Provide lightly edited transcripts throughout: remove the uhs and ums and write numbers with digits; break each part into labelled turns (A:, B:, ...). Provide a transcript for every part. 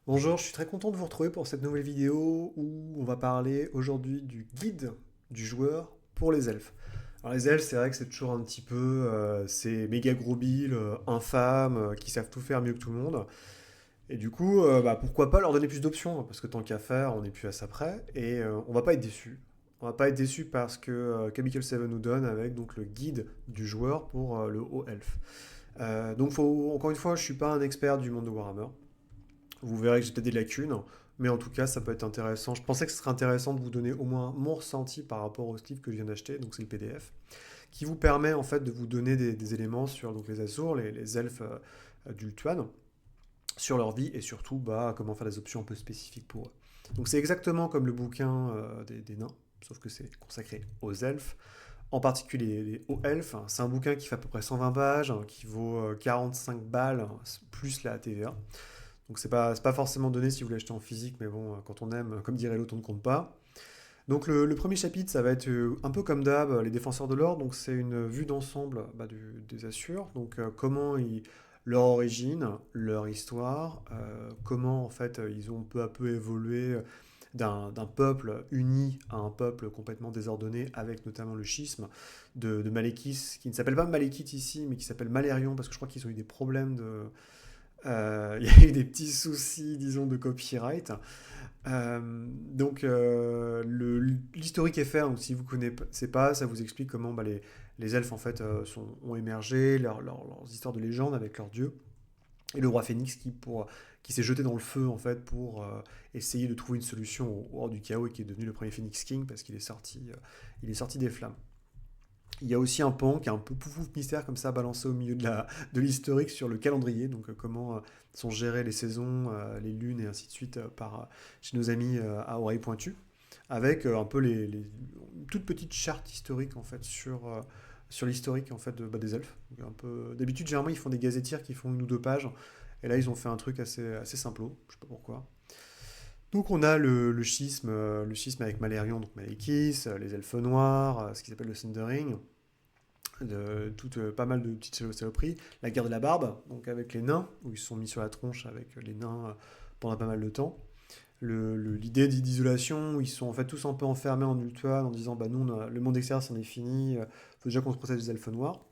A: Bonjour, je suis très content de vous retrouver pour cette nouvelle vidéo où on va parler aujourd'hui du guide du joueur pour les elfes. Alors les elfes, c'est vrai que c'est toujours un petit peu ces méga gros billes, infâmes, qui savent tout faire mieux que tout le monde. Et du coup, pourquoi pas leur donner plus d'options, hein, parce que tant qu'à faire, on n'est plus à ça près, et on va pas être déçus. On va pas être déçus parce que Chemical 7 nous donne avec donc le guide du joueur pour le haut elfe. Encore une fois, je suis pas un expert du monde de Warhammer. Vous verrez que j'ai peut-être des lacunes, mais en tout cas, ça peut être intéressant. Je pensais que ce serait intéressant de vous donner au moins mon ressenti par rapport au livre que je viens d'acheter, donc c'est le PDF, qui vous permet en fait de vous donner des éléments sur donc, les Azur, les elfes d'Ultuan, sur leur vie et surtout comment faire des options un peu spécifiques pour eux. Donc c'est exactement comme le bouquin des nains, sauf que c'est consacré aux elfes, en particulier les hauts elfes. C'est un bouquin qui fait à peu près 120 pages, qui vaut 45 balles, plus la TVA. Donc c'est pas forcément donné si vous l'achetez en physique, mais bon, quand on aime, comme dirait l'autre, on ne compte pas. Donc le premier chapitre, ça va être un peu comme d'hab, les défenseurs de l'ordre. Donc c'est une vue d'ensemble des Assurs. Donc leur origine, leur histoire, comment en fait ils ont peu à peu évolué d'un peuple uni à un peuple complètement désordonné, avec notamment le schisme de Malekith, qui ne s'appelle pas Malekith ici, mais qui s'appelle Malérion, parce que je crois qu'ils ont eu des problèmes il y a eu des petits soucis, disons, de copyright. L'historique est fait, donc si vous ne connaissez pas, ça vous explique comment les elfes en fait ont émergé, leurs histoires de légende avec leurs dieux, et le roi Phénix qui s'est jeté dans le feu en fait pour essayer de trouver une solution au hors du chaos et qui est devenu le premier Phoenix King parce il est sorti des flammes. Il y a aussi un pan qui est un peu pouf mystère comme ça balancé au milieu de l'historique sur le calendrier, donc comment sont gérées les saisons, les lunes et ainsi de suite chez nos amis à oreille pointue, avec un peu une toute petite charte historique en fait sur l'historique en fait des elfes. Donc, d'habitude généralement ils font des gazetières qui font une ou deux pages, et là ils ont fait un truc assez simplo, je sais pas pourquoi. Donc on a le schisme avec Malérion, donc Malekith, les elfes noirs, ce qu'ils appellent le Sundering, pas mal de petites saloperies. La guerre de la barbe, donc avec les nains, où ils se sont mis sur la tronche avec les nains pendant pas mal de temps. L'idée d'isolation, où ils sont en fait tous un peu enfermés en Ultuan en disant bah nous, le monde extérieur c'en est fini, faut déjà qu'on se protège des elfes noirs,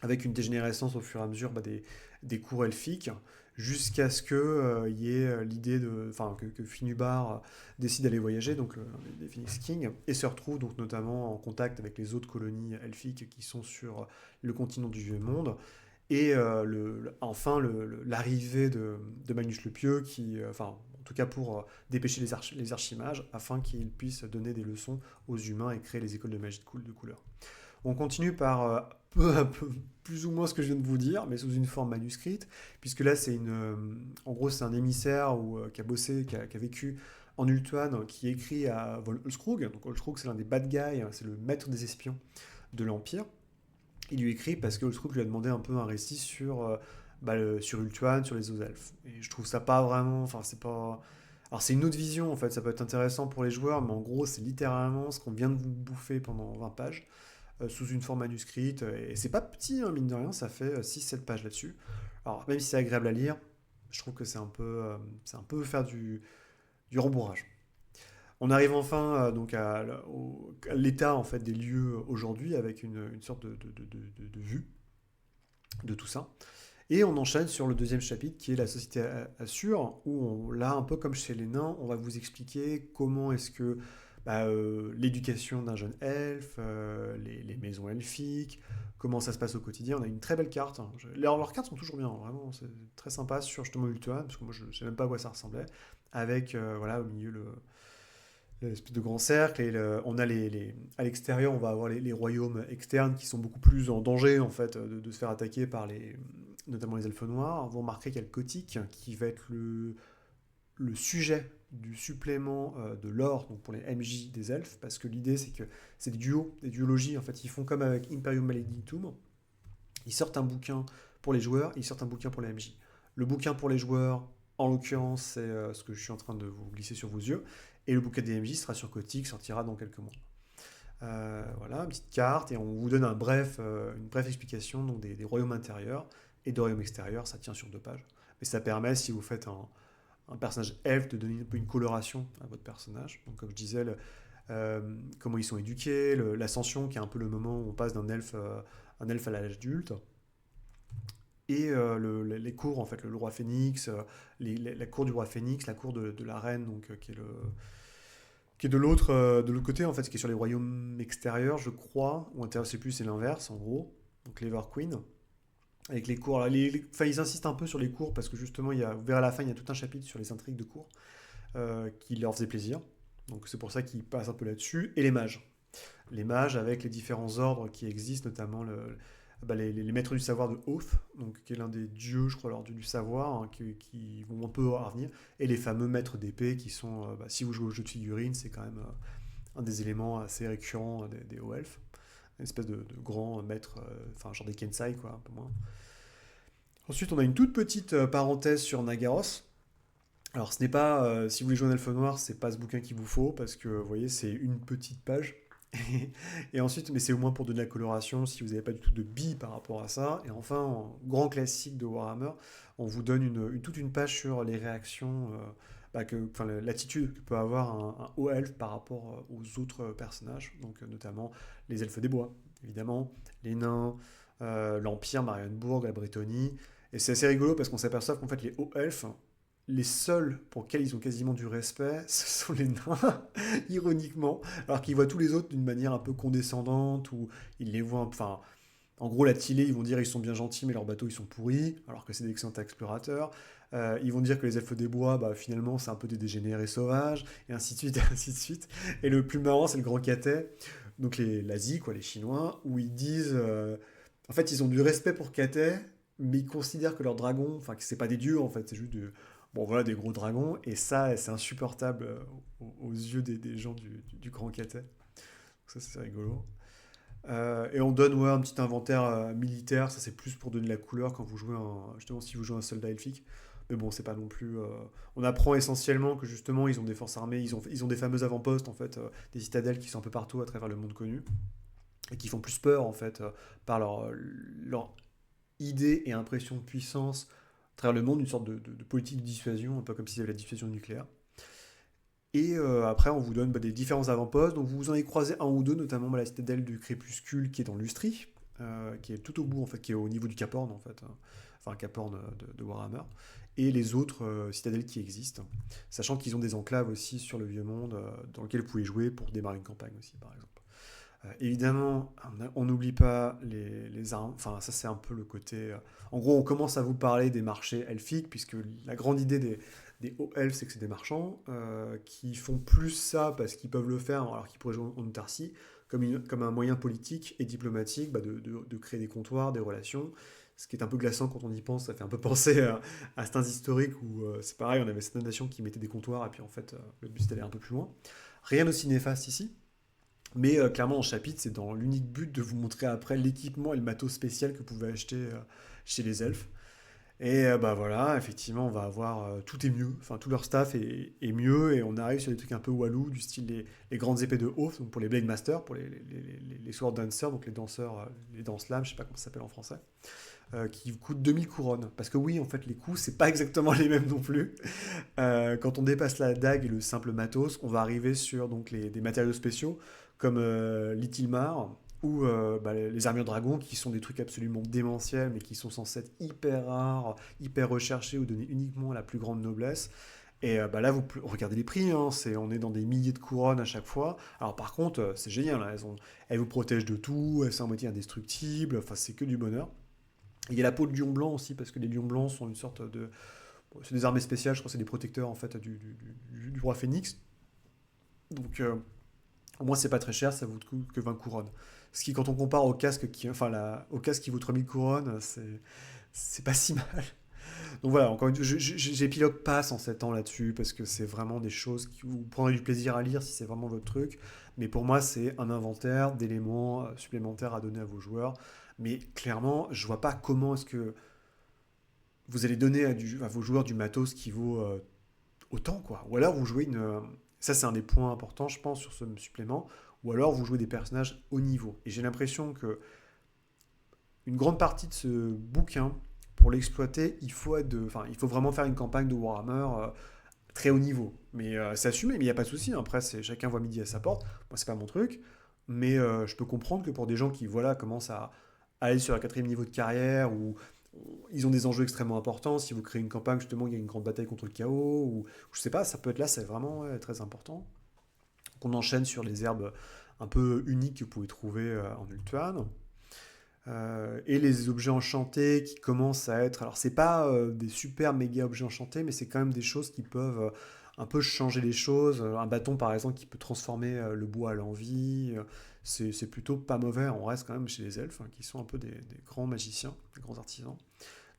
A: avec une dégénérescence au fur et à mesure des cours elfiques, jusqu'à ce qu'il y ait l'idée que Finubar décide d'aller voyager, donc les Phoenix Kings, et se retrouve donc notamment en contact avec les autres colonies elfiques qui sont sur le continent du Vieux Monde, et enfin l'arrivée de Magnus le Pieux, en tout cas pour dépêcher les archimages, afin qu'ils puissent donner des leçons aux humains et créer les écoles de magie de couleur. On continue par peu à peu, plus ou moins ce que je viens de vous dire, mais sous une forme manuscrite, puisque là, en gros, c'est un émissaire qui a bossé, qui a vécu en Ultuan, qui écrit à Volskrug. Donc Volskrug, c'est l'un des bad guys, c'est le maître des espions de l'Empire. Il lui écrit parce que Volskrug lui a demandé un peu un récit sur Ultuan, sur les Elfes. Et je trouve ça pas vraiment, enfin, c'est pas... Alors c'est une autre vision, en fait, ça peut être intéressant pour les joueurs, mais en gros, c'est littéralement ce qu'on vient de vous bouffer pendant 20 pages sous une forme manuscrite. Et c'est pas petit, hein, mine de rien, ça fait 6-7 pages là-dessus. Alors, même si c'est agréable à lire, je trouve que c'est un peu faire du rembourrage. On arrive enfin à l'état en fait des lieux aujourd'hui avec une sorte de vue de tout ça. Et on enchaîne sur le deuxième chapitre qui est la société Assure, où là, un peu comme chez les nains, on va vous expliquer comment est-ce que l'éducation d'un jeune elfe, les maisons elfiques, comment ça se passe au quotidien. On a une très belle carte, hein. Leurs cartes sont toujours bien, hein, vraiment, c'est très sympa sur justement Ultuan, parce que moi je ne sais même pas à quoi ça ressemblait. Avec voilà, au milieu l'espèce de grand cercle, et on a à l'extérieur, on va avoir les royaumes externes qui sont beaucoup plus en danger en fait de se faire attaquer par notamment les elfes noirs. Vous remarquerez qu'il y a le Gothique qui va être le sujet du supplément de lore donc pour les MJ des elfes, parce que l'idée c'est que c'est des duologies en fait, ils font comme avec Imperium Maledictum, ils sortent un bouquin pour les joueurs, ils sortent un bouquin pour les MJ. Le bouquin pour les joueurs, en l'occurrence, c'est ce que je suis en train de vous glisser sur vos yeux, et le bouquin des MJ sera sur Gothic, sortira dans quelques mois. Voilà, une petite carte, et on vous donne une brève explication donc des royaumes intérieurs et des royaumes extérieurs, ça tient sur 2 pages. Et ça permet, si vous faites un personnage elfe, de donner un peu une coloration à votre personnage. Donc, comme je disais, comment ils sont éduqués, l'ascension, qui est un peu le moment où on passe d'un elfe, un elfe à l'âge adulte, et les cours, en fait, le roi Phénix, la cour du roi Phénix, la cour de la reine, donc, qui est de l'autre côté, en fait, qui est sur les royaumes extérieurs, je crois, ou intérieur, je sais plus, c'est l'inverse, en gros, donc l'Ever Queen, avec les cours. Alors, enfin, ils insistent un peu sur les cours, parce que justement, vers la fin, il y a tout un chapitre sur les intrigues de cours, qui leur faisait plaisir, donc c'est pour ça qu'ils passent un peu là-dessus, et les mages. Les mages avec les différents ordres qui existent, notamment les maîtres du savoir de Hoth, donc, qui est l'un des dieux, je crois, du savoir, hein, qui vont un peu revenir, et les fameux maîtres d'épée qui sont, si vous jouez au jeu de figurines, c'est quand même un des éléments assez récurrents des hauts elfes, une espèce de grand maître, enfin genre des Kensai, quoi, un peu moins. Ensuite, on a une toute petite parenthèse sur Nagaros. Alors, ce n'est pas, si vous voulez jouer un elfe noir, c'est pas ce bouquin qu'il vous faut, parce que, vous voyez, c'est une petite page. Et ensuite, mais c'est au moins pour donner la coloration, si vous n'avez pas du tout de billes par rapport à ça. Et enfin, en grand classique de Warhammer, on vous donne toute une page sur les réactions, enfin, l'attitude que peut avoir un haut elfe par rapport aux autres personnages, donc notamment les elfes des bois, évidemment, les nains, l'Empire, Marienburg, la Brétonie. Et c'est assez rigolo parce qu'on s'aperçoit qu'en fait, les hauts elfes, les seuls pour lesquels ils ont quasiment du respect, ce sont les nains, ironiquement, alors qu'ils voient tous les autres d'une manière un peu condescendante, ou ils les voient, enfin, en gros, la Tillé, ils vont dire ils sont bien gentils, mais leurs bateaux, ils sont pourris, alors que c'est d'excellents explorateurs. Ils vont dire que les elfes des bois, bah, finalement, c'est un peu des dégénérés sauvages, et ainsi de suite, et ainsi de suite. Et le plus marrant, c'est le grand catet, donc l'Asie, quoi, les Chinois, où ils disent, en fait, ils ont du respect pour catet, mais ils considèrent que leurs dragons, enfin, que c'est pas des dieux, en fait, c'est juste bon, voilà, des gros dragons, et ça, c'est insupportable aux yeux des gens du grand catet. Ça, c'est rigolo. Et on donne, ouais, un petit inventaire militaire, ça c'est plus pour donner la couleur quand vous jouez justement si vous jouez un soldat elfique. Mais bon, c'est pas non plus. On apprend essentiellement que justement ils ont des forces armées, ils ont des fameux avant-postes en fait, des citadelles qui sont un peu partout à travers le monde connu et qui font plus peur en fait par leur idée et impression de puissance à travers le monde, une sorte de politique de dissuasion, un peu comme s'il y avait la dissuasion nucléaire. Et après, on vous donne des différents avant-postes. Donc vous en avez croisé un ou deux, notamment la citadelle du Crépuscule qui est dans l'Ustrie, qui est tout au bout, en fait, qui est au niveau du Cap Horn, en fait. Enfin, Cap Horn de Warhammer. Et les autres citadelles qui existent. Sachant qu'ils ont des enclaves aussi sur le Vieux Monde, dans lesquelles vous pouvez jouer pour démarrer une campagne aussi, par exemple. Évidemment, on n'oublie pas les armes. Enfin, ça, c'est un peu le côté. En gros, on commence à vous parler des marchés elfiques, puisque la grande idée des hauts elfes, c'est que c'est des marchands qui font plus ça parce qu'ils peuvent le faire, alors qu'ils pourraient jouer en autarcie, comme un moyen politique et diplomatique de créer des comptoirs, des relations. Ce qui est un peu glaçant quand on y pense, ça fait un peu penser à cet historique où c'est pareil, on avait cette nation qui mettait des comptoirs, et puis en fait, le but c'était d'aller un peu plus loin. Rien d'aussi néfaste ici. Mais clairement, en chapitre, c'est dans l'unique but de vous montrer après l'équipement et le matos spécial que vous pouvez acheter chez les elfes. Et bah voilà, effectivement, on va avoir tout est mieux, enfin tout leur staff est mieux, et on arrive sur des trucs un peu walou, du style les grandes épées de Hoth, donc pour les Blade Masters, pour les Sword Dancers, donc les danseurs, les danses lames, je sais pas comment ça s'appelle en français, qui coûtent 2000 couronnes. Parce que oui, en fait, les coûts, c'est pas exactement les mêmes non plus. Quand on dépasse la dague et le simple matos, on va arriver sur donc, des matériaux spéciaux, comme l'Itilmar, ou les armures dragons, qui sont des trucs absolument démentiels, mais qui sont censés être hyper rares, hyper recherchés, ou donner uniquement la plus grande noblesse. Et là, regardez les prix, hein, on est dans des milliers de couronnes à chaque fois. Alors par contre, c'est génial, hein, elles vous protègent de tout, elles sont à moitié indestructibles, enfin c'est que du bonheur. Il y a la peau de lion blanc aussi, parce que les lions blancs sont une sorte de... bon, c'est des armées spéciales, je crois que c'est des protecteurs en fait du roi Phénix. Donc au moins c'est pas très cher, ça vous coûte que 20 couronnes. Ce qui, quand on compare au casque au casque qui vaut 3000 couronnes, c'est pas si mal. Donc voilà, encore une fois, j'épilogue pas en 7 ans là-dessus, parce que c'est vraiment des choses que vous prendrez du plaisir à lire si c'est vraiment votre truc. Mais pour moi, c'est un inventaire d'éléments supplémentaires à donner à vos joueurs. Mais clairement, je vois pas comment est-ce que vous allez donner à vos joueurs du matos qui vaut autant, quoi. Ou alors vous jouez ça, c'est un des points importants, je pense, sur ce supplément. Ou alors vous jouez des personnages haut niveau. Et j'ai l'impression que une grande partie de ce bouquin pour l'exploiter, il faut vraiment faire une campagne de Warhammer très haut niveau. Mais c'est assumé, mais il n'y a pas de souci. Après, chacun voit midi à sa porte. Moi, c'est pas mon truc. Mais je peux comprendre que pour des gens qui voilà, commencent à aller sur un quatrième niveau de carrière, ou ils ont des enjeux extrêmement importants, si vous créez une campagne, justement, il y a une grande bataille contre le chaos, ou je sais pas, ça peut être là, c'est vraiment très important. Qu'on enchaîne sur les herbes un peu uniques que vous pouvez trouver en Ultuan. Et les objets enchantés qui commencent à être... Alors, c'est pas des super méga objets enchantés, mais c'est quand même des choses qui peuvent un peu changer les choses. Un bâton, par exemple, qui peut transformer le bois à l'envie. C'est plutôt pas mauvais. On reste quand même chez les elfes, hein, qui sont un peu des grands magiciens, des grands artisans.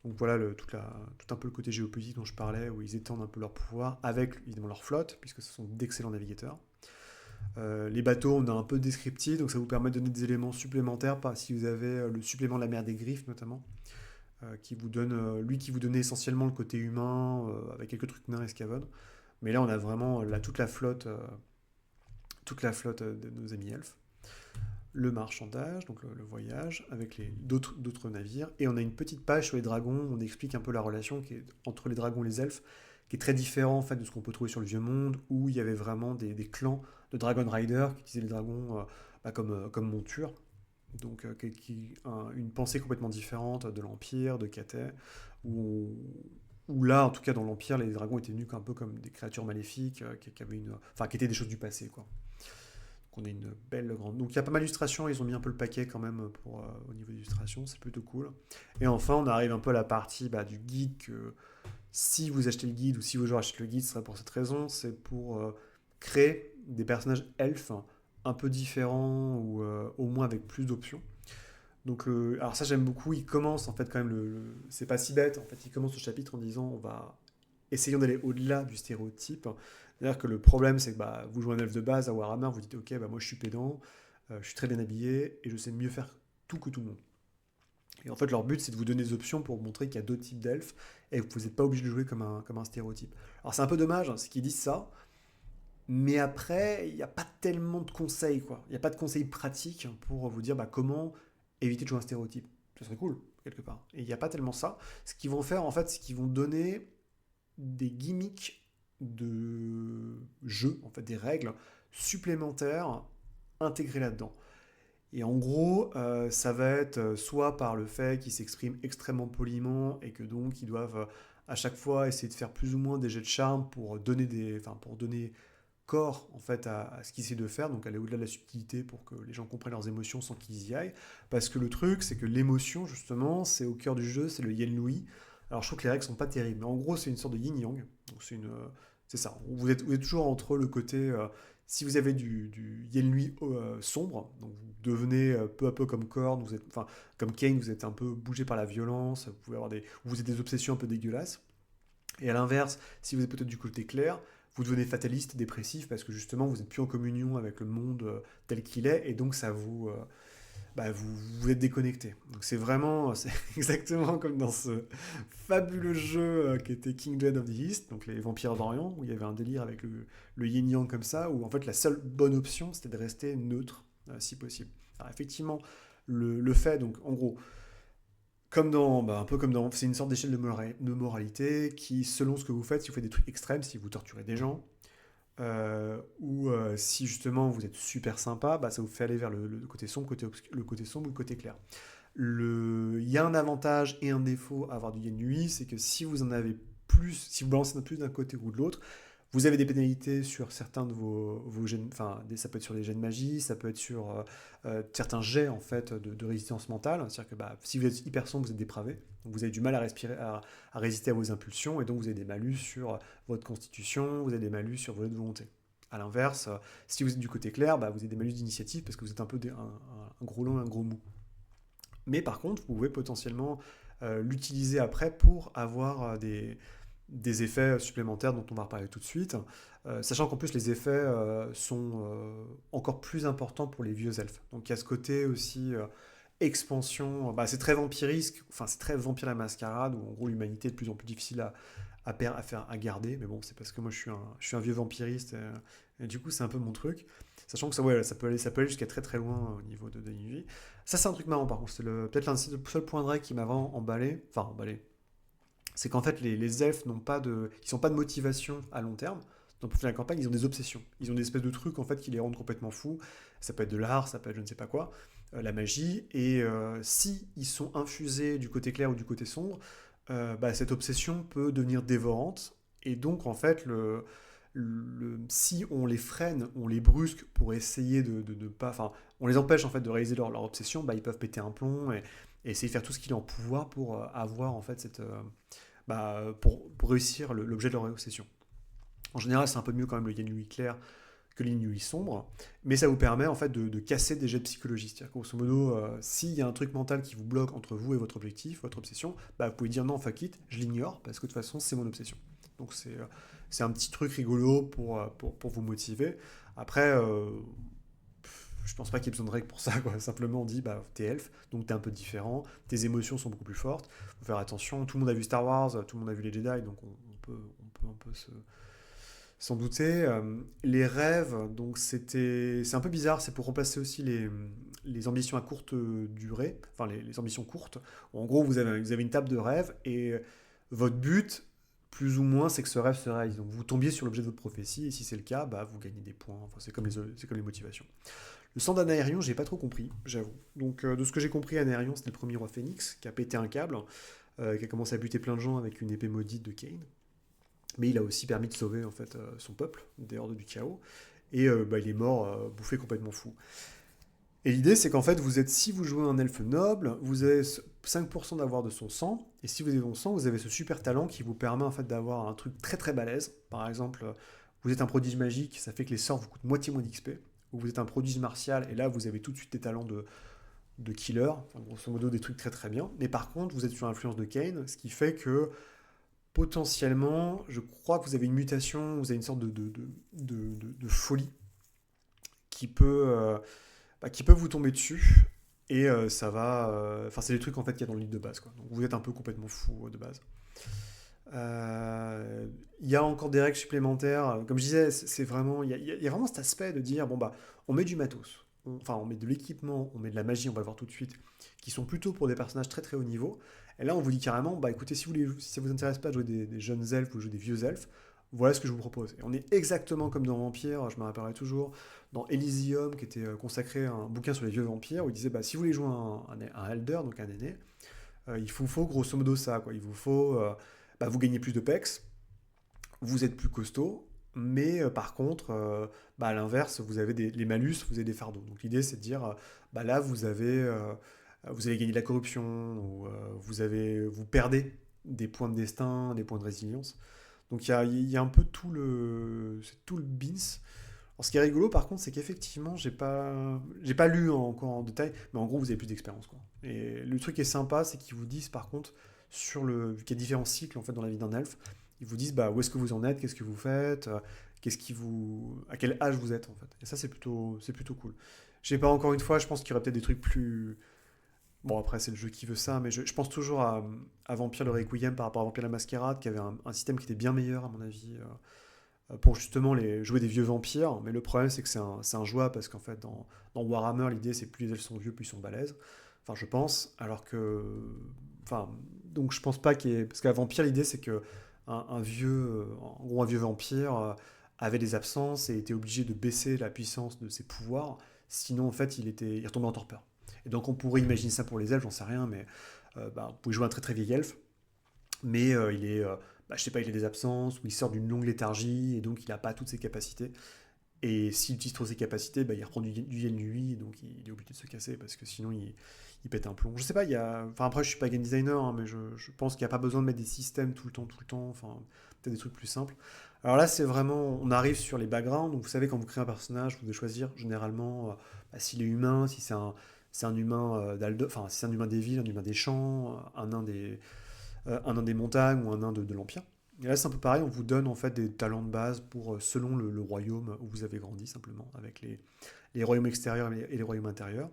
A: Donc voilà tout un peu le côté géopolitique dont je parlais, où ils étendent un peu leur pouvoir avec évidemment leur flotte, puisque ce sont d'excellents navigateurs. Les bateaux, on a un peu descriptif, donc ça vous permet de donner des éléments supplémentaires, si vous avez le supplément de la mer des Griffes notamment, qui vous donne, lui qui vous donnait essentiellement le côté humain, avec quelques trucs nains et scaven. Mais là, on a vraiment toute la flotte de nos amis elfes. Le marchandage, donc le voyage, avec d'autres navires. Et on a une petite page sur les dragons, où on explique un peu la relation qui est entre les dragons et les elfes, qui est très différent en fait, de ce qu'on peut trouver sur le Vieux Monde, où il y avait vraiment des clans de Dragon Rider qui utilisaient les dragons comme monture. Donc une pensée complètement différente de l'Empire, de Cathay, où là, en tout cas dans l'Empire, les dragons étaient vus un peu comme des créatures maléfiques, qui étaient des choses du passé, quoi. Donc on a une belle grande... Donc il y a pas mal d'illustrations, ils ont mis un peu le paquet quand même au niveau d'illustration, c'est plutôt cool. Et enfin, on arrive un peu à la partie du guide que si vous achetez le guide ou si vos joueurs achètent le guide, ce serait pour cette raison, c'est pour créer des personnages elfes un peu différents ou au moins avec plus d'options. Donc, alors ça j'aime beaucoup, il commence en fait quand même, c'est pas si bête, en fait il commence le chapitre en disant on va essayons d'aller au-delà du stéréotype. C'est-à-dire que le problème c'est que vous jouez un elfe de base à Warhammer, vous dites ok moi je suis pédant, je suis très bien habillé et je sais mieux faire tout que tout le monde. Et en fait, leur but, c'est de vous donner des options pour montrer qu'il y a d'autres types d'elfes et que vous n'êtes pas obligé de jouer comme un stéréotype. Alors, c'est un peu dommage, hein, c'est qu'ils disent ça, mais après, il n'y a pas tellement de conseils, quoi. Il n'y a pas de conseils pratiques pour vous dire comment éviter de jouer un stéréotype. Ce serait cool, quelque part. Et il n'y a pas tellement ça. Ce qu'ils vont faire, en fait, c'est qu'ils vont donner des gimmicks de jeu, en fait, des règles supplémentaires intégrées là-dedans. Et en gros, ça va être soit par le fait qu'ils s'expriment extrêmement poliment et que donc ils doivent à chaque fois essayer de faire plus ou moins des jets de charme pour donner corps en fait à ce qu'ils essaient de faire, donc aller au-delà de la subtilité pour que les gens comprennent leurs émotions sans qu'ils y aillent. Parce que le truc, c'est que l'émotion justement, c'est au cœur du jeu, c'est le yen-lui. Alors je trouve que les règles sont pas terribles, mais en gros c'est une sorte de yin-yang. Donc c'est ça. Vous êtes toujours entre le côté si vous avez du yen-lui sombre, donc vous devenez peu à peu comme Korn, comme Kane, vous êtes un peu bougé par la violence, vous avez des obsessions un peu dégueulasses. Et à l'inverse, si vous êtes peut-être du côté clair, vous devenez fataliste, dépressif, parce que justement vous n'êtes plus en communion avec le monde tel qu'il est, et donc ça vous êtes déconnecté. Donc c'est exactement comme dans ce fabuleux jeu qui était Kingdom of the East, donc les vampires d'Orient, où il y avait un délire avec le yin-yang comme ça, où en fait la seule bonne option c'était de rester neutre, si possible. Alors effectivement, le fait, donc en gros, un peu comme dans, c'est une sorte d'échelle de moralité qui, selon ce que vous faites, si vous faites des trucs extrêmes, si vous torturez des gens, ou si justement vous êtes super sympa, ça vous fait aller vers le côté sombre, le côté sombre ou le côté clair. Il y a un avantage et un défaut à avoir du yen nuit, c'est que si vous en avez plus, si vous balancez plus d'un côté ou de l'autre, vous avez des pénalités sur certains de vos jets, ça peut être sur les jets de magie, ça peut être sur certains jets en fait de résistance mentale. C'est-à-dire que si vous êtes hyper sombre, vous êtes dépravé, donc vous avez du mal à respirer, à résister à vos impulsions, et donc vous avez des malus sur votre constitution, vous avez des malus sur votre volonté. À l'inverse, si vous êtes du côté clair, vous avez des malus d'initiative parce que vous êtes un peu un gros long, un gros mou. Mais par contre, vous pouvez potentiellement l'utiliser après pour avoir des effets supplémentaires dont on va reparler tout de suite, sachant qu'en plus les effets sont encore plus importants pour les vieux elfes. Donc il y a ce côté aussi expansion, c'est très vampirisque, c'est très vampire la mascarade, où en gros l'humanité est de plus en plus difficile à garder, mais bon c'est parce que moi je suis un vieux vampiriste, et du coup c'est un peu mon truc, sachant que ça peut aller jusqu'à très très loin au niveau de nuit. Ça c'est un truc marrant par contre, c'est peut-être l'un des seuls points de règle qui m'a vraiment emballé, c'est qu'en fait, les elfes ils sont pas de motivation à long terme. Donc pour finir la campagne, ils ont des obsessions. Ils ont des espèces de trucs en fait qui les rendent complètement fous. Ça peut être de l'art, ça peut être je ne sais pas quoi, la magie. Et si ils sont infusés du côté clair ou du côté sombre, cette obsession peut devenir dévorante. Et donc en fait, si on les freine, on les brusque pour essayer de ne pas, enfin, on les empêche en fait de réaliser leur obsession, ils peuvent péter un plomb et essayer de faire tout ce qu'il est en pouvoir pour avoir en fait pour réussir l'objet de leur obsession. En général, c'est un peu mieux quand même le yin yu clair que le yin yu sombre, mais ça vous permet en fait de casser des jets de psychologie. C'est-à-dire grosso modo, s'il y a un truc mental qui vous bloque entre vous et votre objectif, votre obsession, vous pouvez dire non, fuck it, je l'ignore parce que de toute façon c'est mon obsession. Donc c'est un petit truc rigolo pour vous motiver. Après, je pense pas qu'il y ait besoin de règles pour ça, quoi. Simplement on dit, t'es elfe, donc t'es un peu différent, tes émotions sont beaucoup plus fortes, faut faire attention, tout le monde a vu Star Wars, tout le monde a vu les Jedi, donc on peut un peu s'en douter. Les rêves, donc c'est un peu bizarre, c'est pour remplacer aussi les ambitions à courte durée, enfin les ambitions courtes. En gros, vous avez une table de rêve et votre but, plus ou moins, c'est que ce rêve se réalise. Donc vous tombiez sur l'objet de votre prophétie et si c'est le cas, vous gagnez des points. Enfin, c'est comme les motivations. Le sang d'Anarion, j'ai pas trop compris, j'avoue. Donc de ce que j'ai compris, Anarion, c'était le premier roi phénix qui a pété un câble, qui a commencé à buter plein de gens avec une épée maudite de Cain. Mais il a aussi permis de sauver en fait son peuple des hordes du chaos. Et il est mort bouffé complètement fou. Et l'idée, c'est qu'en fait, si vous jouez un elfe noble, vous avez 5% d'avoir de son sang, et si vous avez son sang, vous avez ce super talent qui vous permet en fait d'avoir un truc très très balèze. Par exemple, vous êtes un prodige magique, ça fait que les sorts vous coûtent moitié moins d'XP. Ou vous êtes un prodige martial, et là vous avez tout de suite des talents de killer, enfin, grosso modo des trucs très très bien. Mais par contre, vous êtes sur l'influence de Kane, ce qui fait que potentiellement, je crois que vous avez une mutation, vous avez une sorte de folie qui peut vous tomber dessus. Et ça va. Enfin, c'est les trucs en fait qu'il y a dans le livre de base, quoi. Donc vous êtes un peu complètement fou de base. Il y a encore des règles supplémentaires. Comme je disais, c'est vraiment. Il y a vraiment cet aspect de dire bon, on met du matos. On met de l'équipement, on met de la magie, on va le voir tout de suite, qui sont plutôt pour des personnages très très haut niveau. Et là, on vous dit carrément écoutez, si ça vous intéresse pas de jouer des jeunes elfes ou de jouer des vieux elfes, voilà ce que je vous propose. Et on est exactement comme dans Vampire, je me rappellerai toujours, dans Elysium, qui était consacré à un bouquin sur les vieux vampires, où il disait si vous voulez jouer un elder, donc un aîné, il vous faut grosso modo ça, quoi. Il vous faut. Vous gagnez plus de pex, vous êtes plus costaud, mais par contre, à l'inverse, vous avez les malus, vous avez des fardeaux. Donc l'idée, c'est de dire, là, vous avez gagné de la corruption, ou vous perdez des points de destin, des points de résilience. Donc il y a un peu c'est tout le beans. Alors, ce qui est rigolo, par contre, c'est qu'effectivement, j'ai pas lu encore en détail, mais en gros, vous avez plus d'expérience, quoi. Et le truc qui est sympa, c'est qu'ils vous disent, par contre, vu qu'il y a différents cycles en fait dans la vie d'un elfe, ils vous disent où est-ce que vous en êtes, qu'est-ce que vous faites, à quel âge vous êtes en fait. Et ça, c'est plutôt cool. Je sais pas, encore une fois, je pense qu'il y aurait peut-être des trucs plus. Bon, après, c'est le jeu qui veut ça, mais je pense toujours à Vampire le Requiem par rapport à Vampire la Masquerade, qui avait un système qui était bien meilleur, à mon avis, pour justement jouer des vieux vampires. Mais le problème, c'est que c'est un jouable, parce qu'en fait, dans Warhammer, l'idée, c'est que plus les elfes sont vieux, plus ils sont balèzes. Enfin, je pense, alors que. Enfin, donc je pense pas qu'il y ait. Parce qu'à Vampire, l'idée, c'est que en gros, un vieux vampire avait des absences et était obligé de baisser la puissance de ses pouvoirs. Sinon, en fait, il retombait en torpeur. Et donc, on pourrait imaginer ça pour les elfes, j'en sais rien, mais vous pouvez jouer un très très vieil elfe, mais je sais pas, il a des absences, ou il sort d'une longue léthargie, et donc il n'a pas toutes ses capacités. Et s'il utilise trop ses capacités, il reprend du yen lui, donc il est obligé de se casser, parce que sinon il pète un plomb. Je sais pas, enfin après je suis pas game designer, hein, mais je pense qu'il n'y a pas besoin de mettre des systèmes tout le temps, enfin peut-être des trucs plus simples. Alors là c'est vraiment, on arrive sur les backgrounds, donc vous savez quand vous créez un personnage, vous devez choisir généralement s'il est humain, si c'est un humain enfin si c'est un humain des villes, un humain des champs, un nain des montagnes ou un nain de l'Empire. Et là, c'est un peu pareil, on vous donne en fait des talents de base selon le royaume où vous avez grandi, simplement, avec les royaumes extérieurs et les royaumes intérieurs.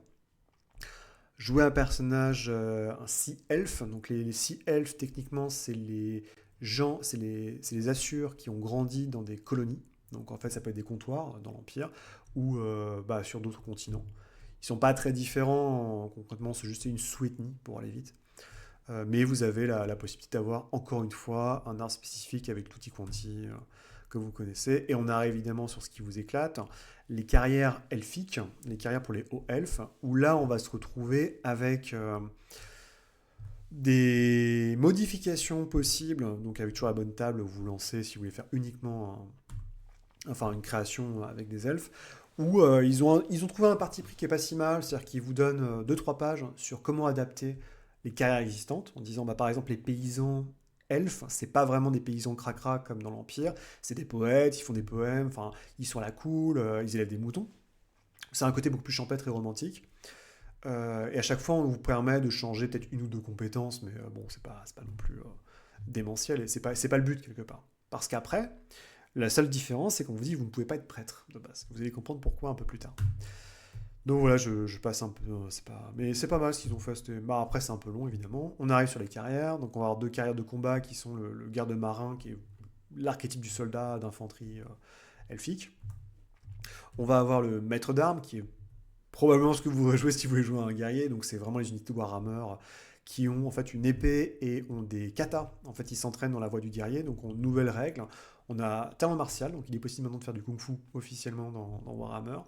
A: Jouer un personnage, un Sea Elf, donc les Sea Elves, techniquement, c'est les gens, c'est les Assurs qui ont grandi dans des colonies. Donc en fait, ça peut être des comptoirs dans l'Empire ou sur d'autres continents. Ils sont pas très différents, concrètement, c'est juste une sous-ethnie pour aller vite. Mais vous avez la possibilité d'avoir, encore une fois, un art spécifique avec tutti quanti que vous connaissez. Et on arrive évidemment sur ce qui vous éclate, les carrières elfiques, les carrières pour les hauts elfes, où là, on va se retrouver avec des modifications possibles, donc avec toujours la bonne table, vous lancez si vous voulez faire uniquement une création avec des elfes, où ils ont trouvé un parti pris qui est pas si mal, c'est-à-dire qu'ils vous donnent 2-3 pages sur comment adapter les carrières existantes, en disant par exemple les paysans elfes, c'est pas vraiment des paysans cracra comme dans l'Empire, c'est des poètes, ils font des poèmes, enfin ils sont à la cool, ils élèvent des moutons. C'est un côté beaucoup plus champêtre et romantique. Et à chaque fois, on vous permet de changer peut-être une ou deux compétences, mais bon, c'est pas non plus démentiel, et c'est pas le but quelque part. Parce qu'après, la seule différence, c'est qu'on vous dit que vous ne pouvez pas être prêtre de base. Vous allez comprendre pourquoi un peu plus tard. Donc voilà, je passe un peu, mais c'est pas mal ce qu'ils ont fait. Après, c'est un peu long évidemment. On arrive sur les carrières, donc on va avoir 2 carrières de combat qui sont le garde-marin, qui est l'archétype du soldat d'infanterie elfique. On va avoir le maître d'armes, qui est probablement ce que vous jouez si vous voulez jouer à un guerrier. Donc c'est vraiment les unités de Warhammer qui ont en fait une épée et ont des katas. En fait, ils s'entraînent dans la voie du guerrier, donc on nouvelle règle. On a talent martial, donc il est possible maintenant de faire du kung-fu officiellement dans Warhammer.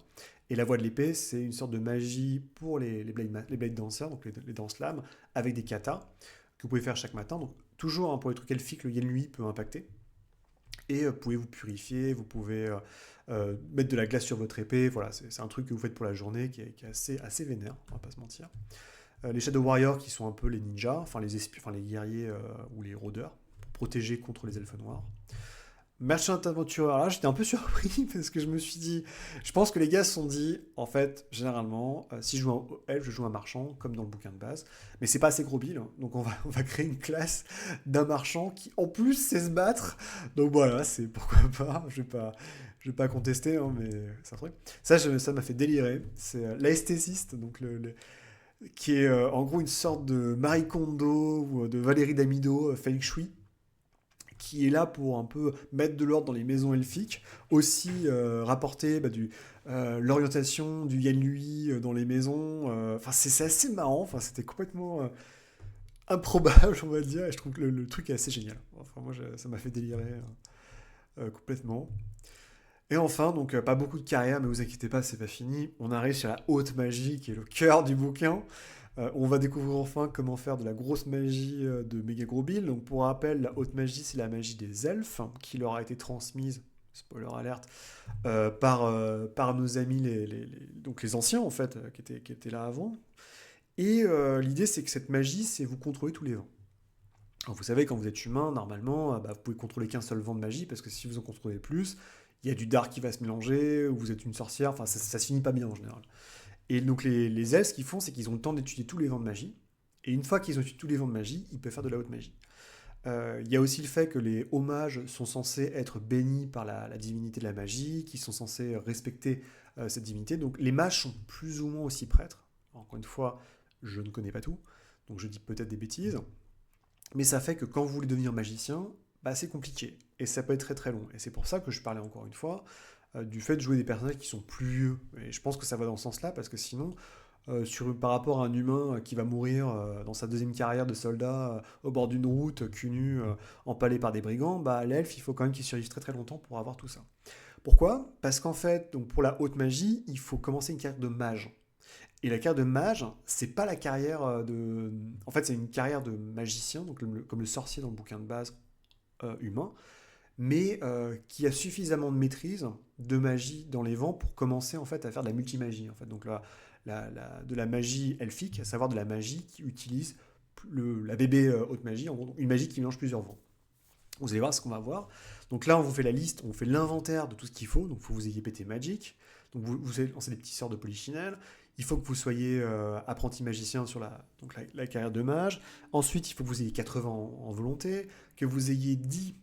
A: Et la voie de l'épée, c'est une sorte de magie pour les blade dancers, donc les danse-lames, avec des katas que vous pouvez faire chaque matin. Donc toujours pour les trucs elfiques, le yen lui peut impacter. Et vous pouvez vous purifier, vous pouvez mettre de la glace sur votre épée. Voilà, c'est un truc que vous faites pour la journée qui est assez vénère, on va pas se mentir. Les Shadow Warriors qui sont un peu les ninjas, enfin les espions, enfin les guerriers ou les rôdeurs, pour protéger contre les elfes noirs. Merchant Adventurer, là j'étais un peu surpris parce que je me suis dit, je pense que les gars se sont dit, en fait, généralement, si je joue un elfe, je joue un marchand, comme dans le bouquin de base, mais c'est pas assez gros bill, donc on va créer une classe d'un marchand qui en plus sait se battre, donc voilà, c'est pourquoi pas, je vais pas contester, hein, mais c'est un truc. Ça m'a fait délirer, c'est l'aesthésiste, donc qui est en gros une sorte de Marie Kondo ou de Valérie Damido, Feng Shui, qui est là pour un peu mettre de l'ordre dans les maisons elfiques, aussi rapporter l'orientation du Yanlui dans les maisons. Enfin, c'est assez marrant, enfin, c'était complètement improbable, on va dire, et je trouve que le truc est assez génial. Enfin, moi, ça m'a fait délirer complètement. Et enfin, donc pas beaucoup de carrière, mais vous inquiétez pas, c'est pas fini. On arrive sur la haute magie, qui est le cœur du bouquin. On va découvrir enfin comment faire de la grosse magie de méga gros Bill. Donc pour rappel, la haute magie, c'est la magie des elfes, qui leur a été transmise, spoiler alerte, par nos amis donc les anciens en fait, qui étaient là avant. Et l'idée, c'est que cette magie, c'est vous contrôler tous les vents. Alors, vous savez, quand vous êtes humain, normalement, vous pouvez contrôler qu'un seul vent de magie, parce que si vous en contrôlez plus, il y a du dark qui va se mélanger, ou vous êtes une sorcière, enfin ça se finit pas bien en général. Et donc les elfes, ce qu'ils font, c'est qu'ils ont le temps d'étudier tous les vents de magie, et une fois qu'ils ont étudié tous les vents de magie, ils peuvent faire de la haute magie. Il y a aussi le fait que les hauts mages sont censés être bénis par la divinité de la magie, qui sont censés respecter cette divinité. Donc les mages sont plus ou moins aussi prêtres. Encore une fois, je ne connais pas tout, donc je dis peut-être des bêtises. Mais ça fait que quand vous voulez devenir magicien, c'est compliqué. Et ça peut être très très long. Et c'est pour ça que je parlais encore une fois du fait de jouer des personnages qui sont plus vieux. Et je pense que ça va dans ce sens-là, parce que sinon, par rapport à un humain qui va mourir dans sa deuxième carrière de soldat au bord d'une route, cul nu, empalé par des brigands, l'elfe, il faut quand même qu'il survive très très longtemps pour avoir tout ça. Pourquoi? Parce qu'en fait, donc pour la haute magie, il faut commencer une carrière de mage. Et la carrière de mage, c'est pas la carrière de. En fait, c'est une carrière de magicien, donc comme le sorcier dans le bouquin de base humain, mais qui a suffisamment de maîtrise de magie dans les vents pour commencer en fait à faire de la multimagie. En fait. Donc de la magie elfique, à savoir de la magie qui utilise la bébé haute magie, en gros, une magie qui mélange plusieurs vents. Vous allez voir ce qu'on va voir. Donc là, on vous fait la liste, on fait l'inventaire de tout ce qu'il faut. Donc il faut que vous ayez pété Magic. Donc vous allez lancer des petits sorts de polichinelle. Il faut que vous soyez apprenti magicien sur la carrière de mage. Ensuite, il faut que vous ayez 80 en volonté, que vous ayez 10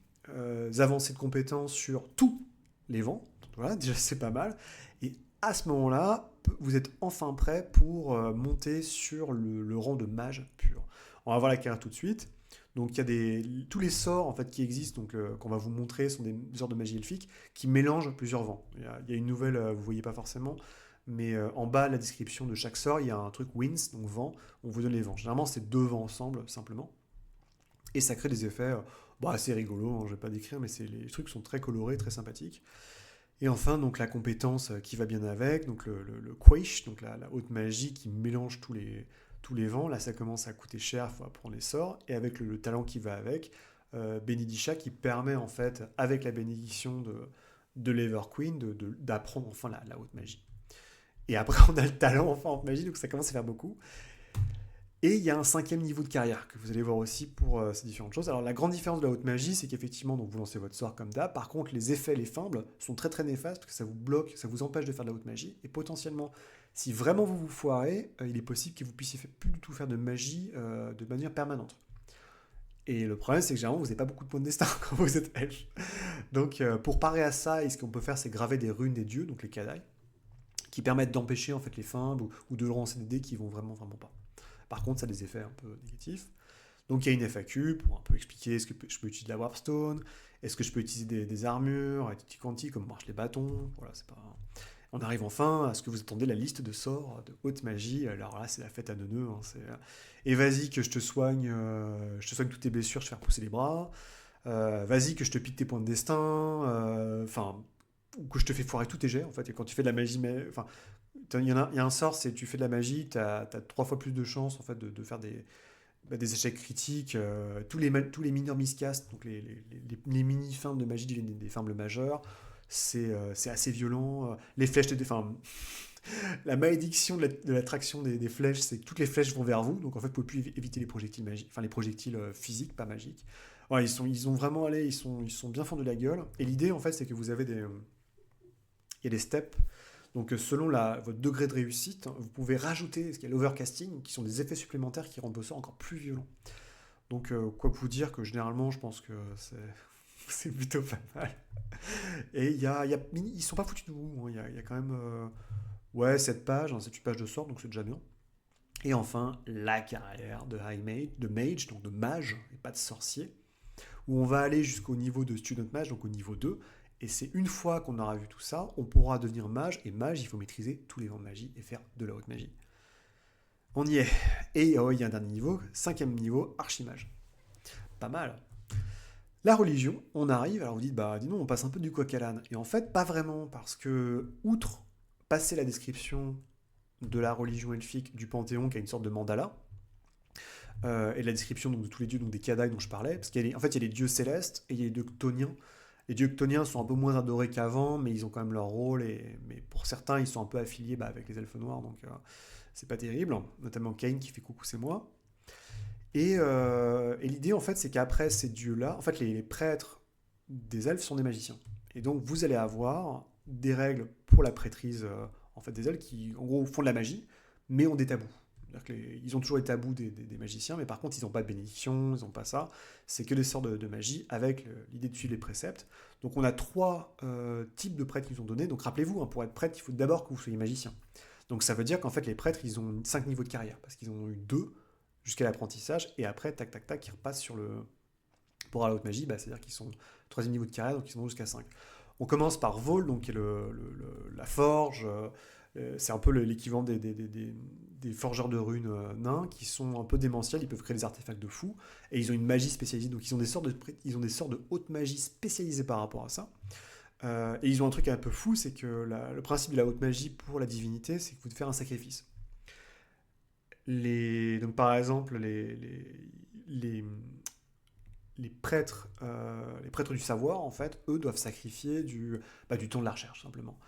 A: avancées de compétences sur tous les vents. Donc, voilà, déjà c'est pas mal. Et à ce moment-là, vous êtes enfin prêt pour monter sur le rang de mage pur. On va voir la carrière tout de suite. Donc il y a tous les sorts en fait qui existent, donc qu'on va vous montrer, sont des sorts de magie elfique qui mélangent plusieurs vents. Il y a une nouvelle, vous voyez pas forcément, Mais en bas de la description de chaque sort, il y a un truc winds, donc vent, on vous donne les vents. Généralement, c'est 2 vents ensemble, simplement. Et ça crée des effets assez rigolos, hein, je ne vais pas décrire, mais les trucs sont très colorés, très sympathiques. Et enfin, donc la compétence qui va bien avec, donc le Quaish, donc la haute magie qui mélange tous les vents. Là, ça commence à coûter cher, il faut apprendre les sorts. Et avec le talent qui va avec, Benedisha qui permet en fait, avec la bénédiction de l'Ever Queen, d'apprendre enfin la haute magie. Et après, on a le talent enfin en magie, donc ça commence à faire beaucoup. Et il y a un 5e niveau de carrière que vous allez voir aussi pour ces différentes choses. Alors la grande différence de la haute magie, c'est qu'effectivement, donc vous lancez votre sort comme d'hab. Par contre, les effets, les fimbles sont très très néfastes parce que ça vous bloque, ça vous empêche de faire de la haute magie. Et potentiellement, si vraiment vous vous foirez, il est possible que vous puissiez plus du tout faire de magie de manière permanente. Et le problème, c'est que généralement, vous n'avez pas beaucoup de points de destin quand vous êtes elfe. Donc pour parer à ça, ce qu'on peut faire, c'est graver des runes des dieux, donc les Kadai, qui permettent d'empêcher en fait les fimbles ou de lancer des dés qui vont vraiment vraiment pas. Par contre, ça a des effets un peu négatifs. Donc il y a une FAQ pour un peu expliquer est-ce que je peux utiliser de la Warpstone, est-ce que je peux utiliser des armures, des petits quanti, comment marchent les bâtons. Voilà, c'est pas... On arrive enfin à ce que vous attendez, la liste de sorts de haute magie. Alors là, c'est la fête à neuneux. Hein, et vas-y que je te soigne toutes tes blessures, je te fais repousser les bras. Vas-y que je te pique tes points de destin. Enfin, ou que je te fais foirer tous tes jets. En fait, et quand tu fais de la magie, enfin, il y a un sort, c'est tu fais de la magie, tu as 3 fois plus de chances en fait, de faire des échecs critiques. Tous les mineurs miscast, donc les mini-fins de magie deviennent des fimbles majeures. C'est assez violent. Les flèches enfin, la malédiction de l'attraction des flèches, c'est que toutes les flèches vont vers vous. Donc en fait, vous ne pouvez plus éviter les projectiles magiques, enfin les projectiles physiques, pas magiques. Voilà, ils ont vraiment allé, ils sont bien fendus de la gueule. Et l'idée, en fait, c'est que vous avez il y a des steps. Donc selon votre degré de réussite, vous pouvez rajouter ce qu'il y a l'overcasting, qui sont des effets supplémentaires qui rendent vos sorts encore plus violents. Donc quoi que vous dire que généralement, je pense que c'est plutôt pas mal. Et ils sont pas foutus de vous. Hein. Il y a quand même 7 pages, hein, 7 pages de sorts, donc c'est déjà bien. Et enfin, la carrière de High Mage, de Mage, donc de mage, et pas de sorcier, où on va aller jusqu'au niveau de Student Mage, donc au niveau 2. Et c'est une fois qu'on aura vu tout ça, on pourra devenir mage. Et mage, il faut maîtriser tous les vents de magie et faire de la haute magie. On y est. Et il y a un dernier niveau, 5e niveau, archimage. Pas mal. La religion, on arrive, alors vous dites, bah dis donc, on passe un peu du coq à l'âne. Et en fait, pas vraiment, parce que, outre passer la description de la religion elfique du Panthéon, qui a une sorte de mandala, et la description donc, de tous les dieux, donc des Kadai dont je parlais, parce qu'il y a en fait, il y a les dieux célestes et il y a les dieux chtoniens. Les dieux chtoniens sont un peu moins adorés qu'avant, mais ils ont quand même leur rôle, mais pour certains, ils sont un peu affiliés avec les elfes noirs, donc c'est pas terrible, notamment Cain qui fait coucou, c'est moi. Et l'idée, en fait, c'est qu'après ces dieux-là, en fait, les prêtres des elfes sont des magiciens. Et donc, vous allez avoir des règles pour la prêtrise en fait, des elfes qui, en gros, font de la magie, mais ont des tabous. Ils ont toujours les tabous des magiciens, mais par contre, ils n'ont pas de bénédiction, ils n'ont pas ça. C'est que des sorts de magie avec l'idée de suivre les préceptes. Donc, on a 3 types de prêtres qu'ils ont donnés. Donc, rappelez-vous, hein, pour être prêtre, il faut d'abord que vous soyez magicien. Donc, ça veut dire qu'en fait, les prêtres, ils ont 5 niveaux de carrière, parce qu'ils ont eu 2 jusqu'à l'apprentissage, et après, tac, tac, tac, ils repassent pour la haute magie, c'est-à-dire qu'ils sont 3e niveau de carrière, donc ils sont jusqu'à 5. On commence par Vol, donc qui est la forge, c'est un peu l'équivalent des forgeurs de runes nains, qui sont un peu démentiels, ils peuvent créer des artefacts de fou, et ils ont une magie spécialisée, donc ils ont des sorts de haute magie spécialisés par rapport à ça. Et ils ont un truc un peu fou, c'est que le principe de la haute magie pour la divinité, c'est que vous devez faire un sacrifice. Donc par exemple, les, les prêtres du savoir, en fait, eux doivent sacrifier du temps de la recherche, simplement.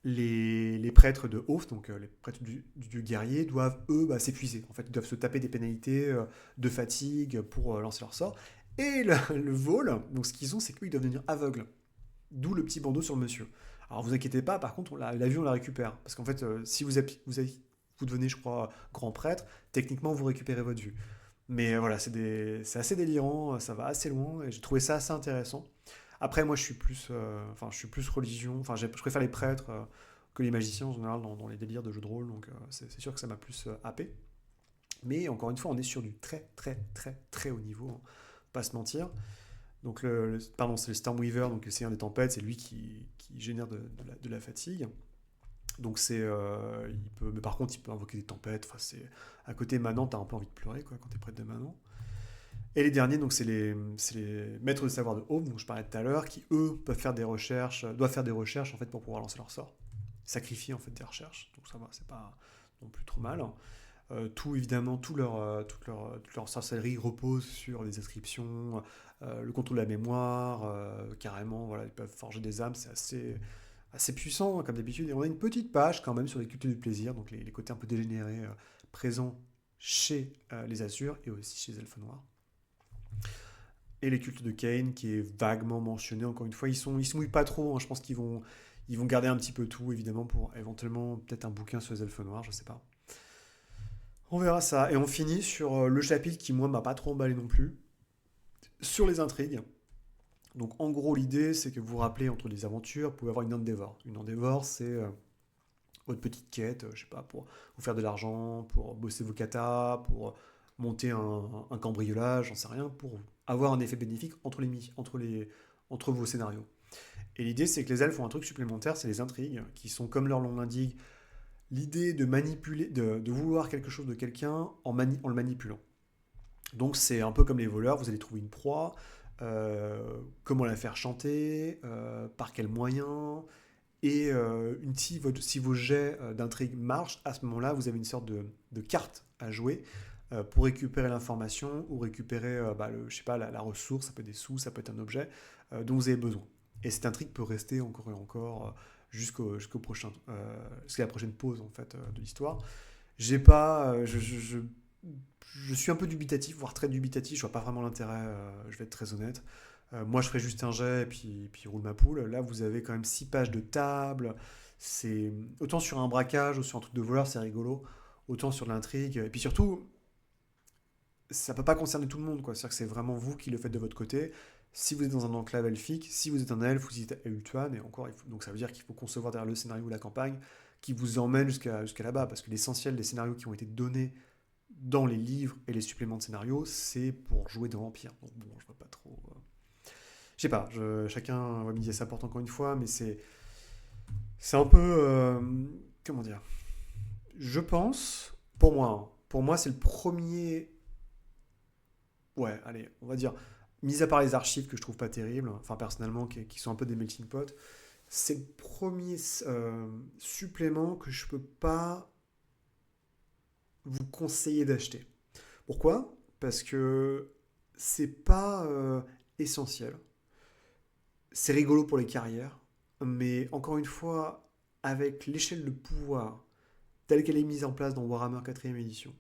A: Les prêtres de Hoth, donc les prêtres du dieu guerrier, doivent, eux, s'épuiser. En fait, ils doivent se taper des pénalités de fatigue pour lancer leur sort. Et le vol, donc ce qu'ils ont, c'est qu'eux, ils doivent devenir aveugles. D'où le petit bandeau sur le monsieur. Alors vous inquiétez pas, par contre, la vue, on la récupère. Parce qu'en fait, si vous devenez, je crois, grand prêtre, techniquement, vous récupérez votre vue. Mais voilà, c'est assez délirant, ça va assez loin, et j'ai trouvé ça assez intéressant. Après, moi, je suis plus religion, je préfère les prêtres que les magiciens en général dans les délires de jeux de rôle, donc c'est sûr que ça m'a plus happé. Mais encore une fois, on est sur du très très très très haut niveau, hein, pas se mentir. Donc, pardon, c'est le Stormweaver, donc le Seigneur des Tempêtes, c'est lui qui génère de la fatigue. Donc mais par contre, il peut invoquer des tempêtes. Enfin, à côté Manant, t'as un peu envie de pleurer quoi, quand t'es près de Manant. Et les derniers, donc c'est les maîtres de savoir de Home, dont je parlais tout à l'heure, qui eux doivent faire des recherches en fait pour pouvoir lancer leur sort. Sacrifier en fait des recherches. Donc ça va, c'est pas non plus trop mal. Tout évidemment, toute leur sorcellerie repose sur les inscriptions, le contrôle de la mémoire, carrément, voilà, ils peuvent forger des âmes, c'est assez puissant, hein, comme d'habitude. Et on a une petite page quand même sur les cultes du plaisir, donc les côtés un peu dégénérés présents chez les Asurs et aussi chez les Elfes Noirs. Et les cultes de Cain, qui est vaguement mentionné, encore une fois, ils se mouillent pas trop, hein, je pense qu'ils vont garder un petit peu tout, évidemment, pour éventuellement peut-être un bouquin sur les Elfes Noirs, je sais pas. On verra ça. Et on finit sur le chapitre qui, moi, m'a pas trop emballé non plus, sur les intrigues. Donc, en gros, l'idée, c'est que vous vous rappelez, entre les aventures, vous pouvez avoir une endeavor. Une endeavor, c'est votre petite quête, je sais pas, pour vous faire de l'argent, pour bosser vos katas, pour monter un cambriolage, j'en sais rien, pour avoir un effet bénéfique entre vos scénarios. Et l'idée, c'est que les elfes ont un truc supplémentaire, c'est les intrigues, qui sont, comme leur nom l'indique, l'idée de manipuler, de vouloir quelque chose de quelqu'un en le manipulant. Donc c'est un peu comme les voleurs, vous allez trouver une proie, comment la faire chanter, par quels moyens, et si vos jets d'intrigue marchent, à ce moment-là, vous avez une sorte de carte à jouer pour récupérer l'information ou récupérer je sais pas, la ressource, ça peut être des sous, ça peut être un objet dont vous avez besoin. Et cette intrigue peut rester encore et encore jusqu'à la prochaine pause en fait, de l'histoire. J'ai pas, je suis un peu dubitatif, voire très dubitatif, je vois pas vraiment l'intérêt, je vais être très honnête. Moi, je ferais juste un jet et puis roule ma poule. Là, vous avez quand même 6 pages de table. C'est autant sur un braquage ou sur un truc de voleur, c'est rigolo. Autant sur de l'intrigue. Et puis surtout, ça peut pas concerner tout le monde, quoi. C'est-à-dire que c'est vraiment vous qui le faites de votre côté. Si vous êtes dans un enclave elfique, si vous êtes un elfe ou si vous êtes Ultuan, et encore, donc ça veut dire qu'il faut concevoir derrière le scénario ou la campagne qui vous emmène jusqu'à là-bas. Parce que l'essentiel des scénarios qui ont été donnés dans les livres et les suppléments de scénarios, c'est pour jouer des vampires. Donc bon, je vois pas trop. Je sais pas, chacun va me dire ça porte encore une fois, mais c'est un peu. Comment dire. Je pense, pour moi, c'est le premier. Ouais, allez, on va dire. Mis à part les archives que je trouve pas terribles, enfin personnellement, qui sont un peu des melting pot, c'est le premier supplément que je peux pas vous conseiller d'acheter. Pourquoi? Parce que c'est pas essentiel. C'est rigolo pour les carrières, mais encore une fois, avec l'échelle de pouvoir telle qu'elle est mise en place dans Warhammer 4ème édition,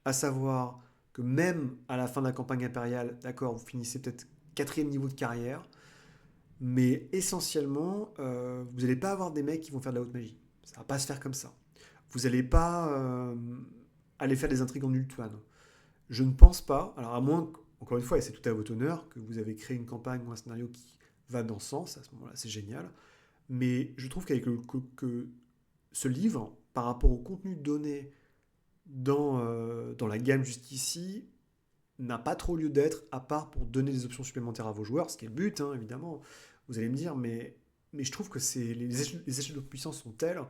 A: à savoir que même à la fin de la campagne impériale, d'accord, vous finissez peut-être 4ème niveau de carrière, mais essentiellement, vous n'allez pas avoir des mecs qui vont faire de la haute magie. Ça va pas se faire comme ça. Vous n'allez pas aller faire des intrigues en Ultuan. Je ne pense pas, alors à moins, encore une fois, et c'est tout à votre honneur, que vous avez créé une campagne ou un scénario qui va dans ce sens, à ce moment-là, c'est génial. Mais je trouve que ce livre, par rapport au contenu donné dans la gamme jusqu'ici, n'a pas trop lieu d'être, à part pour donner des options supplémentaires à vos joueurs, ce qui est le but, hein, évidemment. Vous allez me dire, mais je trouve que les échelles de puissance sont telles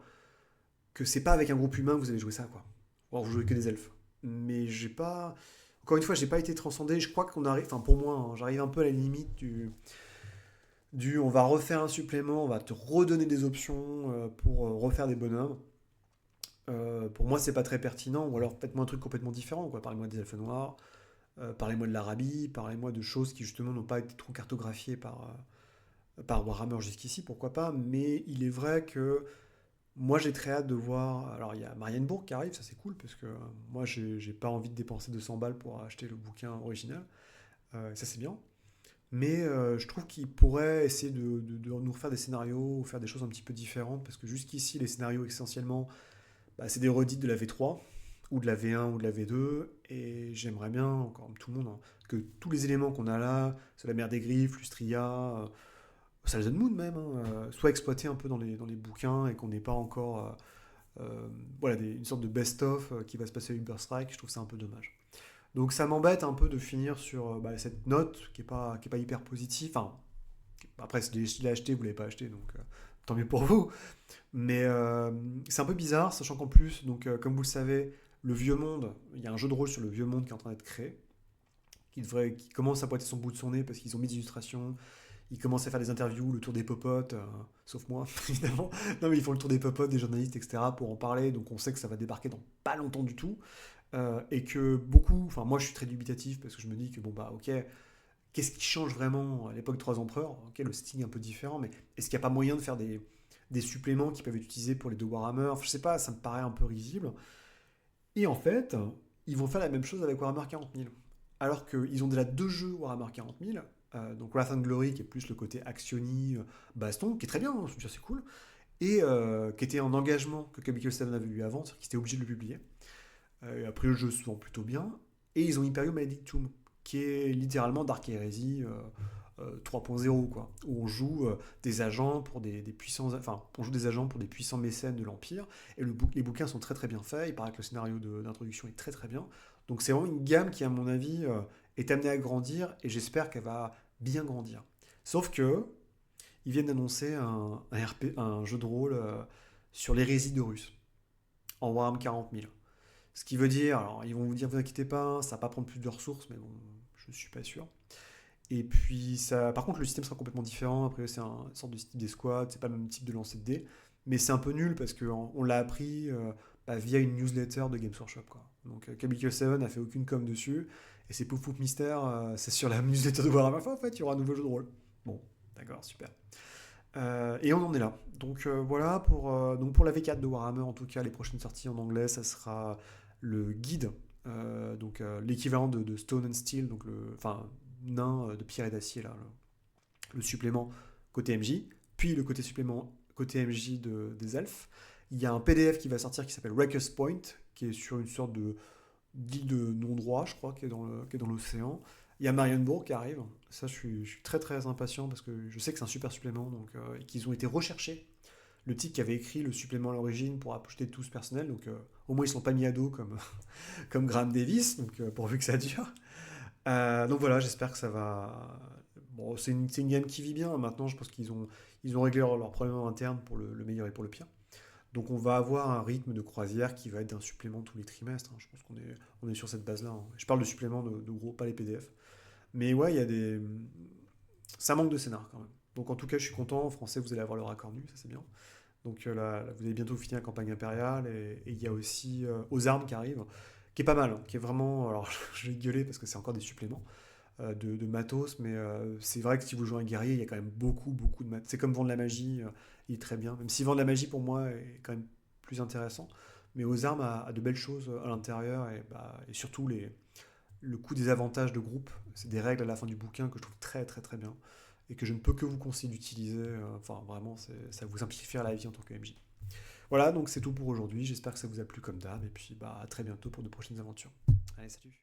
A: que c'est pas avec un groupe humain que vous allez jouer ça, quoi. Ou alors vous jouez que des elfes. Mais j'ai pas. Encore une fois, j'ai pas été transcendé. Je crois qu'on arrive. Enfin, pour moi, hein, j'arrive un peu à la limite du on va refaire un supplément, on va te redonner des options pour refaire des bonhommes. Pour moi, c'est pas très pertinent. Ou alors, faites-moi un truc complètement différent, quoi. Parlez-moi des elfes noirs, parlez-moi de l'Arabie, parlez-moi de choses qui justement n'ont pas été trop cartographiées par Warhammer jusqu'ici, pourquoi pas. Mais il est vrai que moi, j'ai très hâte de voir. Alors, il y a Marienbourg qui arrive, ça c'est cool, parce que moi, j'ai pas envie de dépenser 200 balles pour acheter le bouquin original. Ça, c'est bien. Mais je trouve qu'il pourrait essayer de nous refaire des scénarios ou faire des choses un petit peu différentes, parce que jusqu'ici, les scénarios, essentiellement, c'est des redites de la V3, ou de la V1, ou de la V2, et j'aimerais bien, encore comme tout le monde, hein, que tous les éléments qu'on a là, sur la mer des Griffes, Lustria, Salzon Moon même, hein, soient exploités un peu dans les bouquins, et qu'on n'ait pas encore voilà, une sorte de best-of qui va se passer avec Burst Strike. Je trouve ça un peu dommage. Donc ça m'embête un peu de finir sur cette note qui est pas hyper positive. Enfin, après, si je l'ai acheté, vous l'avez pas acheté, donc tant mieux pour vous. Mais c'est un peu bizarre, sachant qu'en plus, donc, comme vous le savez, le vieux monde, il y a un jeu de rôle sur le vieux monde qui est en train d'être créé, qui commence à pointer son bout de son nez parce qu'ils ont mis des illustrations, ils commencent à faire des interviews, le tour des popotes, sauf moi, évidemment. Non, mais ils font le tour des popotes, des journalistes, etc., pour en parler, donc on sait que ça va débarquer dans pas longtemps du tout. Et que beaucoup, enfin moi je suis très dubitatif parce que je me dis que bon bah ok, qu'est-ce qui change vraiment à l'époque de Trois Empereurs? Ok, le style est un peu différent, mais est-ce qu'il n'y a pas moyen de faire des suppléments qui peuvent être utilisés pour les deux Warhammer? Enfin, je sais pas, ça me paraît un peu risible. Et en fait, ils vont faire la même chose avec Warhammer 40 000. Alors qu'ils ont déjà deux jeux Warhammer 40 000, donc Wrath and Glory qui est plus le côté actiony, baston, qui est très bien, hein, je veux dire, c'est cool, et qui était un engagement que Chemical 7 avait eu avant, c'est-à-dire qu'ils étaient obligés de le publier. Et après, le jeu se vend plutôt bien. Et ils ont Imperium Maledictum, qui est littéralement Dark Heresy 3.0, quoi. Où on joue des agents pour des puissants. Enfin, on joue des agents pour des puissants mécènes de l'Empire. Et les bouquins sont très très bien faits. Il paraît que le scénario d'introduction est très très bien. Donc c'est vraiment une gamme qui, à mon avis, est amenée à grandir. Et j'espère qu'elle va bien grandir. Sauf que ils viennent d'annoncer un jeu de rôle sur l'hérésie de Horus, en Warhammer 40 000. Ce qui veut dire, alors ils vont vous dire, vous inquiétez pas, ça va pas prendre plus de ressources, mais bon, je ne suis pas sûr. Et puis, ça, par contre, le système sera complètement différent. Après, c'est une sorte de style des squads, c'est pas le même type de lancer de dés. Mais c'est un peu nul parce qu'on l'a appris via une newsletter de Games Workshop, quoi. Donc, Kabuki 7 n'a fait aucune com dessus. Et c'est Pouf Pouf Mystère, c'est sur la newsletter de Warhammer. Enfin, en fait, il y aura un nouveau jeu de rôle. Bon, d'accord, super. Et on en est là. Donc donc pour la V4 de Warhammer, en tout cas, les prochaines sorties en anglais, ça sera le guide, l'équivalent de Stone and Steel, donc enfin, nain de pierre et d'acier, là, le supplément côté MJ, puis le côté supplément côté MJ des elfes. Il y a un PDF qui va sortir qui s'appelle Wrecker's Point, qui est sur une sorte d'île de non-droit, je crois, qui est dans l'océan. Il y a Marienbourg qui arrive. Ça, je suis très très impatient parce que je sais que c'est un super supplément donc, et qu'ils ont été recherchés. Le type qui avait écrit le supplément à l'origine pour acheter tout ce personnel, donc au moins ils ne sont pas mis à dos comme, comme Graham Davis, donc pourvu que ça dure. Donc voilà, j'espère que ça va. Bon, c'est une game qui vit bien. Maintenant, je pense qu'ils ont réglé leurs problèmes internes pour le meilleur et pour le pire. Donc on va avoir un rythme de croisière qui va être d'un supplément tous les trimestres, hein. Je pense qu'on est sur cette base-là, hein. Je parle de suppléments de gros, pas les PDF. Mais ouais, il y a des. Ça manque de scénar quand même. Donc en tout cas, je suis content. En français, vous allez avoir le raccord nu, ça c'est bien. Donc là, vous allez bientôt finir la campagne impériale. Et il y a aussi Aux armes qui arrive, qui est pas mal, hein, qui est vraiment. Alors je vais gueuler parce que c'est encore des suppléments de matos, mais c'est vrai que si vous jouez un guerrier, il y a quand même beaucoup, beaucoup de matos. C'est comme vendre la magie, il est très bien. Même si vendre la magie pour moi est quand même plus intéressant. Mais Aux armes a de belles choses à l'intérieur et surtout le coût des avantages de groupe. C'est des règles à la fin du bouquin que je trouve très, très, très bien et que je ne peux que vous conseiller d'utiliser. Enfin, vraiment, ça vous simplifiera la vie en tant que MJ. Voilà, donc c'est tout pour aujourd'hui. J'espère que ça vous a plu comme d'hab. Et puis, à très bientôt pour de prochaines aventures. Allez, salut!